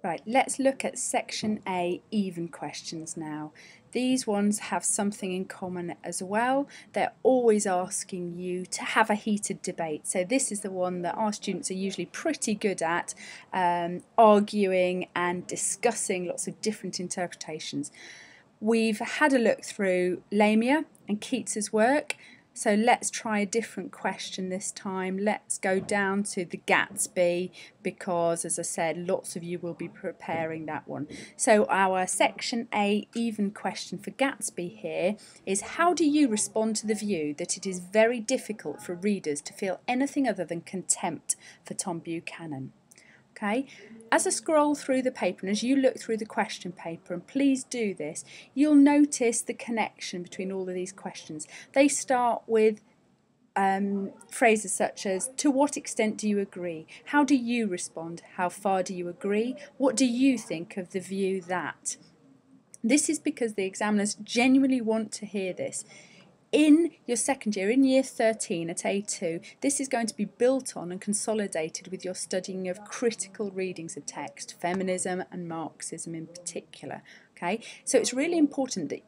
Right, let's look at section A, even questions now. These ones have something in common as well. They're always asking you to have a heated debate. So this is the one that our students are usually pretty good at, arguing and discussing lots of different interpretations. We've had a look through Lamia and Keats's work. So let's try a different question this time. Let's go down to the Gatsby because, as I said, lots of you will be preparing that one. So our section A even question for Gatsby here is, how do you respond to the view that it is very difficult for readers to feel anything other than contempt for Tom Buchanan? Okay, as I scroll through the paper and as you look through the question paper, and please do this, you'll notice the connection between all of these questions. They start with phrases such as, to what extent do you agree? How do you respond? How far do you agree? What do you think of the view that? This is because the examiners genuinely want to hear this. In your second year, in year 13 at A2, this is going to be built on and consolidated with your studying of critical readings of text, feminism and Marxism in particular. Okay, so it's really important that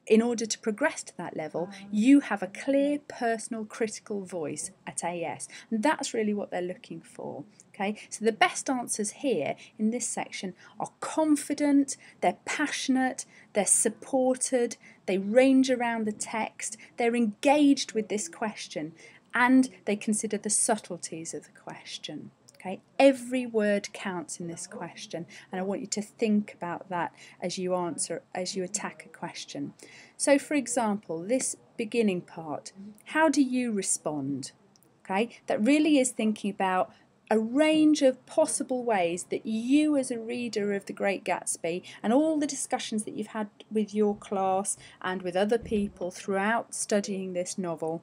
in order to progress to that level, you have a clear, personal, critical voice at AS. And that's really what they're looking for. Okay, so the best answers here in this section are confident, they're passionate, they're supported, they range around the text, they're engaged with this question, and they consider the subtleties of the question. Okay, every word counts in this question, and I want you to think about that as you attack a question. So, for example, this beginning part, how do you respond? Okay, that really is thinking about a range of possible ways that you as a reader of The Great Gatsby and all the discussions that you've had with your class and with other people throughout studying this novel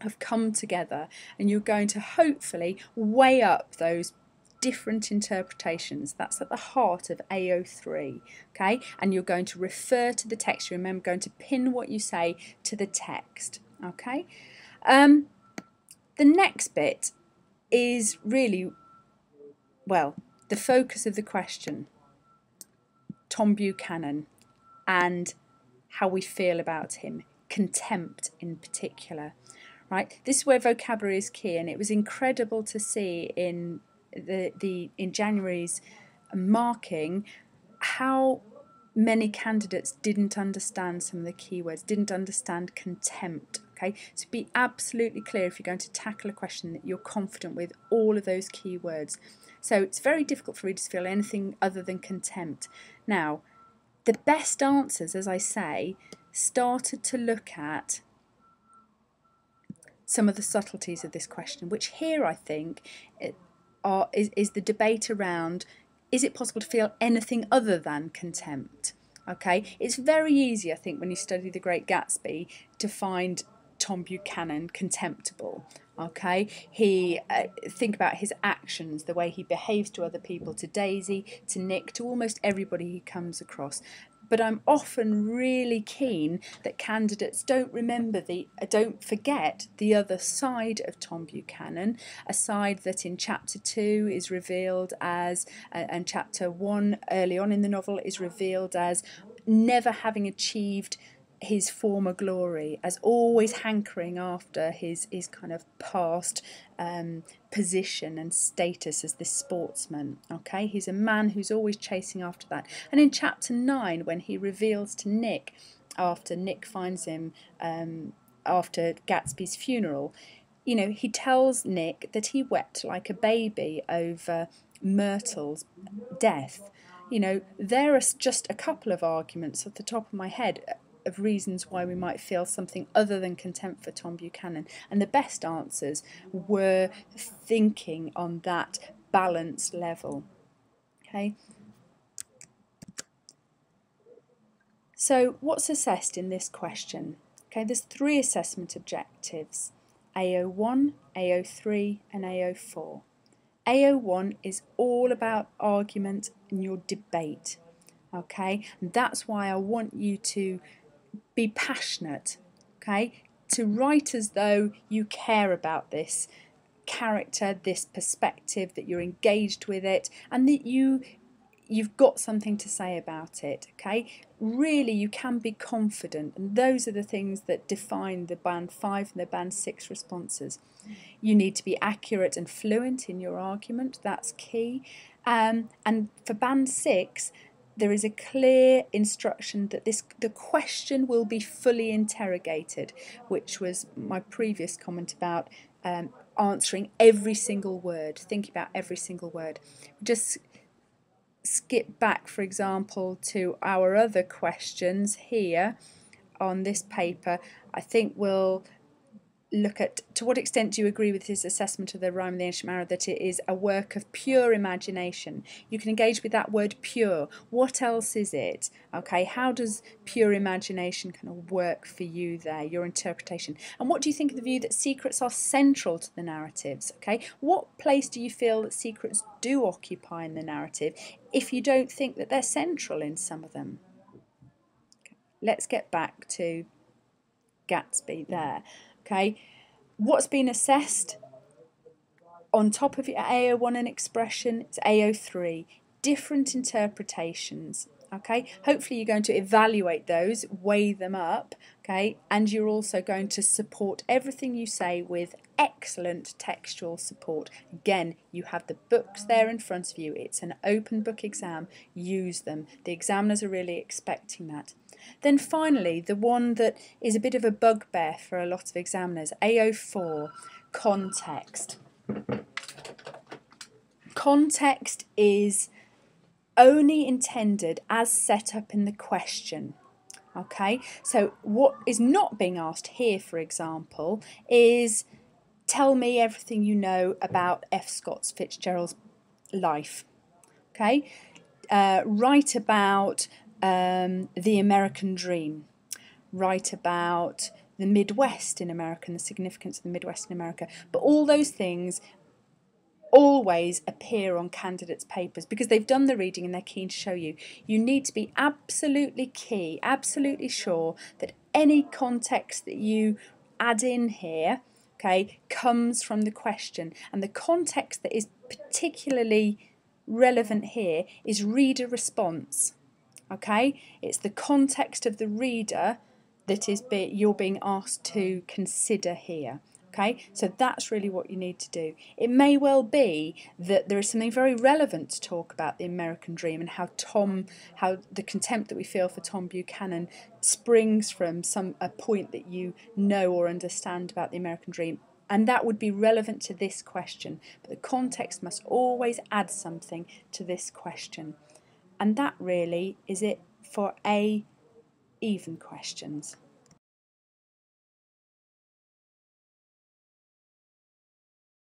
have come together, and you're going to hopefully weigh up those different interpretations. That's at the heart of AO3, okay? And you're going to refer to the text. You remember, going to pin what you say to the text, okay? The next bit is really, well, the focus of the question, Tom Buchanan and how we feel about him, contempt in particular. Right, this is where vocabulary is key, and it was incredible to see in in January's marking how many candidates didn't understand some of the keywords, didn't understand contempt. Okay, so be absolutely clear if you're going to tackle a question that you're confident with all of those keywords. So it's very difficult for readers to feel anything other than contempt. Now, the best answers, as I say, started to look at some of the subtleties of this question, which here I think is the debate around, is it possible to feel anything other than contempt? Okay, it's very easy, I think, when you study The Great Gatsby to find Tom Buchanan contemptible. Okay, think about his actions, the way he behaves to other people, to Daisy, to Nick, to almost everybody he comes across. But I'm often really keen that candidates don't forget the other side of Tom Buchanan, a side that in chapter 2 is revealed as, and chapter 1 early on in the novel is revealed as never having achieved his former glory, as always hankering after his kind of past position and status as this sportsman. Okay, he's a man who's always chasing after that. And in chapter 9, when he reveals to Nick, after Nick finds him after Gatsby's funeral, you know, he tells Nick that he wept like a baby over Myrtle's death. You know, there are just a couple of arguments off the top of my head of reasons why we might feel something other than contempt for Tom Buchanan, and the best answers were thinking on that balanced level. Okay, so what's assessed in this question? Okay, there's 3 assessment objectives: AO1, AO3 and AO4. AO1 is all about argument and your debate. Okay, and that's why I want you to be passionate, okay, to write as though you care about this character, this perspective, that you're engaged with it, and that you you've got something to say about it, okay? Really, you can be confident, and those are the things that define the Band 5 and the Band 6 responses. You need to be accurate and fluent in your argument, that's key. And for Band 6, there is a clear instruction that the question will be fully interrogated, which was my previous comment about answering every single word, thinking about every single word. Just skip back, for example, to our other questions here on this paper. I think we'll look at, to what extent do you agree with his assessment of the Rime of the Ancient Mariner that it is a work of pure imagination? You can engage with that word pure. What else is it? Okay, how does pure imagination kind of work for you there, your interpretation? And what do you think of the view that secrets are central to the narratives? Okay, what place do you feel that secrets do occupy in the narrative if you don't think that they're central in some of them? Okay, let's get back to Gatsby there. Okay, what's been assessed on top of your AO1 and expression? It's AO3, different interpretations. Okay, hopefully you're going to evaluate those, weigh them up, okay, and you're also going to support everything you say with excellent textual support. Again, you have the books there in front of you. It's an open book exam. Use them. The examiners are really expecting that. Then finally, the one that is a bit of a bugbear for a lot of examiners, AO4, context. Context is only intended as set up in the question. Okay, so what is not being asked here, for example, is tell me everything you know about F. Scott Fitzgerald's life. Okay, write about the American dream. Write about the Midwest in America and the significance of the Midwest in America. But all those things always appear on candidates' papers because they've done the reading and they're keen to show you. You need to be absolutely absolutely sure that any context that you add in here, okay, comes from the question. And the context that is particularly relevant here is reader response. Okay, it's the context of the reader that is you're being asked to consider here. Okay, so that's really what you need to do. It may well be that there is something very relevant to talk about the American dream and how the contempt that we feel for Tom Buchanan springs from a point that you know or understand about the American dream. And that would be relevant to this question. But the context must always add something to this question. And that really is it for A, even questions.